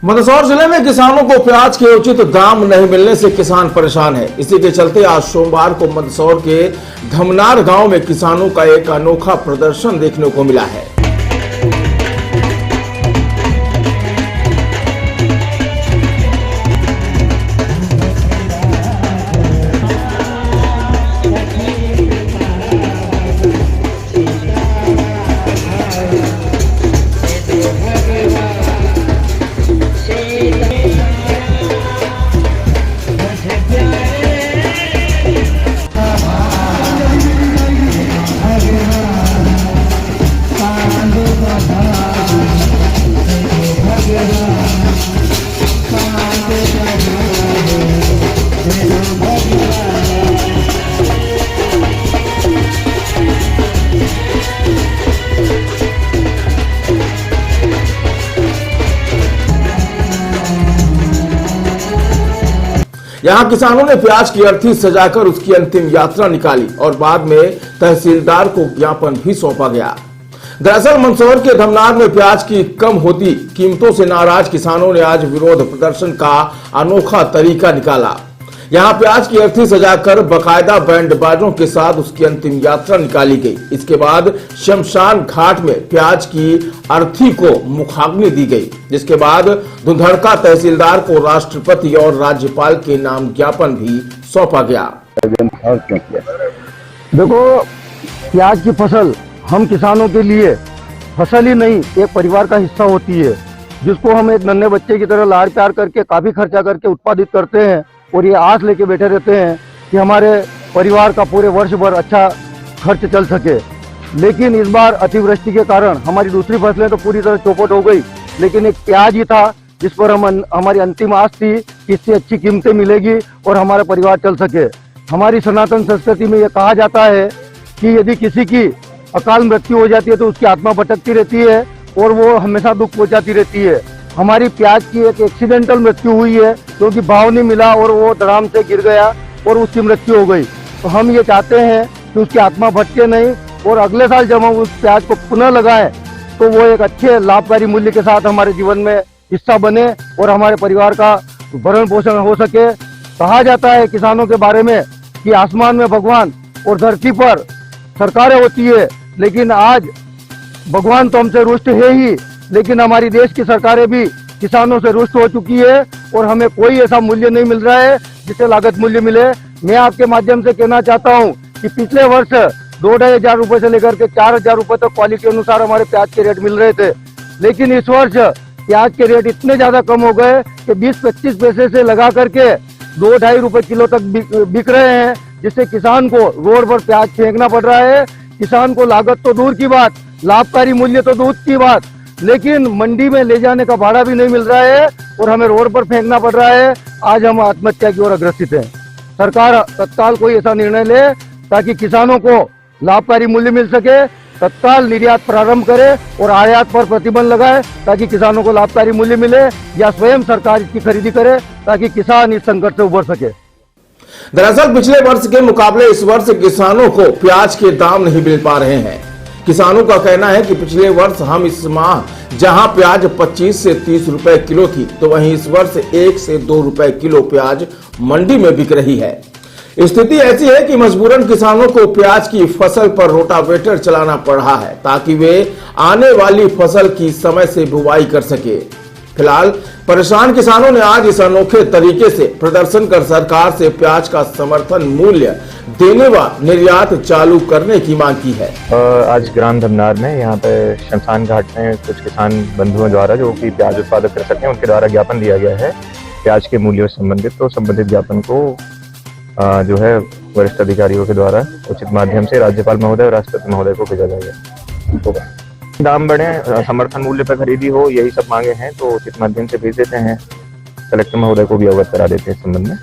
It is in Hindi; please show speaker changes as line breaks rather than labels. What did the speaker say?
मंदसौर जिले में किसानों को प्याज के उचित दाम नहीं मिलने से किसान परेशान है। इसी के चलते आज सोमवार को मंदसौर के धमनार गांव में किसानों का एक अनोखा प्रदर्शन देखने को मिला है। यहाँ किसानों ने प्याज की अर्थी सजाकर उसकी अंतिम यात्रा निकाली और बाद में तहसीलदार को ज्ञापन भी सौंपा गया। दरअसल मंदसौर के धमनार में प्याज की कम होती कीमतों से नाराज किसानों ने आज विरोध प्रदर्शन का अनोखा तरीका निकाला। यहाँ प्याज की अर्थी सजाकर बकायदा बैंड बाजों के साथ उसकी अंतिम यात्रा निकाली गई। इसके बाद शमशान घाट में प्याज की अर्थी को मुखाग्नि दी गई, जिसके बाद धुंधड़का तहसीलदार को राष्ट्रपति और राज्यपाल के नाम ज्ञापन भी सौंपा गया।
देखो, प्याज की फसल हम किसानों के लिए फसल ही नहीं, एक परिवार का हिस्सा होती है, जिसको हम एक नन्हे बच्चे की तरह लाड़ प्यार करके काफी खर्चा करके उत्पादित करते हैं और ये आस लेके बैठे रहते हैं कि हमारे परिवार का पूरे वर्ष भर अच्छा खर्च चल सके। लेकिन इस बार अतिवृष्टि के कारण हमारी दूसरी फसलें तो पूरी तरह चौपट हो गई, लेकिन एक प्याज ही था जिस पर हमारी अंतिम आस थी कि इससे अच्छी कीमतें मिलेगी और हमारा परिवार चल सके। हमारी सनातन संस्कृति में यह कहा जाता है कि यदि किसी की अकाल मृत्यु हो जाती है तो उसकी आत्मा भटकती रहती है और वो हमेशा दुख पहुंचाती रहती है। हमारी प्याज की एक एक्सीडेंटल मृत्यु हुई है क्योंकि भाव नहीं मिला और वो धड़ाम से गिर गया और उसकी मृत्यु हो गई। तो हम ये चाहते हैं कि उसकी आत्मा भटके नहीं और अगले साल जब हम उस प्याज को पुनः लगाएं तो वो एक अच्छे लाभकारी मूल्य के साथ हमारे जीवन में हिस्सा बने और हमारे परिवार का भरण पोषण हो सके। कहा जाता है किसानों के बारे में कि आसमान में भगवान और धरती पर सरकारें होती है, लेकिन आज भगवान तो हमसे रुष्ट है ही, लेकिन हमारी देश की सरकारें भी किसानों से रुष्ट हो चुकी है और हमें कोई ऐसा मूल्य नहीं मिल रहा है जिससे लागत मूल्य मिले। मैं आपके माध्यम से कहना चाहता हूं कि पिछले वर्ष 2,500 रुपए से लेकर के 4,000 रुपए तक क्वालिटी अनुसार हमारे प्याज के रेट मिल रहे थे, लेकिन इस वर्ष प्याज के रेट इतने ज्यादा कम हो गए कि 20-25 पैसे से लगा करके 2-2.5 रुपए किलो तक बिक रहे हैं, जिससे किसान को रोड पर प्याज फेंकना पड़ रहा है। किसान को लागत तो दूर की बात, लाभकारी मूल्य तो दूर की बात, लेकिन मंडी में ले जाने का भाड़ा भी नहीं मिल रहा है और हमें रोड पर फेंकना पड़ रहा है। आज हम आत्महत्या की ओर अग्रसित हैं। सरकार तत्काल कोई ऐसा निर्णय ले ताकि किसानों को लाभकारी मूल्य मिल सके, तत्काल निर्यात प्रारंभ करे और आयात पर प्रतिबंध लगाए ताकि किसानों को लाभकारी मूल्य मिले, या स्वयं सरकार इसकी खरीदी करे ताकि किसान इस संकट से उबर सके।
दरअसल पिछले वर्ष के मुकाबले इस वर्ष किसानों को प्याज के दाम नहीं मिल पा रहे हैं। किसानों का कहना है कि पिछले वर्ष हम इस माह जहां प्याज 25 से 30 रुपए किलो थी, तो वहीं इस वर्ष 1 से 2 रुपए किलो प्याज मंडी में बिक रही है। स्थिति ऐसी है कि मजबूरन किसानों को प्याज की फसल पर रोटावेटर चलाना पड़ रहा है ताकि वे आने वाली फसल की समय से बुवाई कर सके। फिलहाल परेशान किसानों ने आज इस अनोखे तरीके से प्रदर्शन कर सरकार से प्याज का समर्थन मूल्य देने व निर्यात चालू करने की मांग की है।
आज ग्राम धमनार में यहाँ पे शमशान घाट में कुछ किसान बंधुओं द्वारा जो कि प्याज उत्पादक कर सकें उनके द्वारा ज्ञापन दिया गया है प्याज के मूल्यों से संबंधित। तो संबंधित ज्ञापन को जो है वरिष्ठ अधिकारियों के द्वारा उचित माध्यम से राज्यपाल महोदय और राष्ट्रपति महोदय को भेजा जाएगा। दाम बढ़े, समर्थन मूल्य पर खरीदी हो, यही सब मांगे हैं तो उचित माध्यम से भेज देते हैं। कलेक्टर महोदय को भी अवगत करा देते हैं इस संबंध में।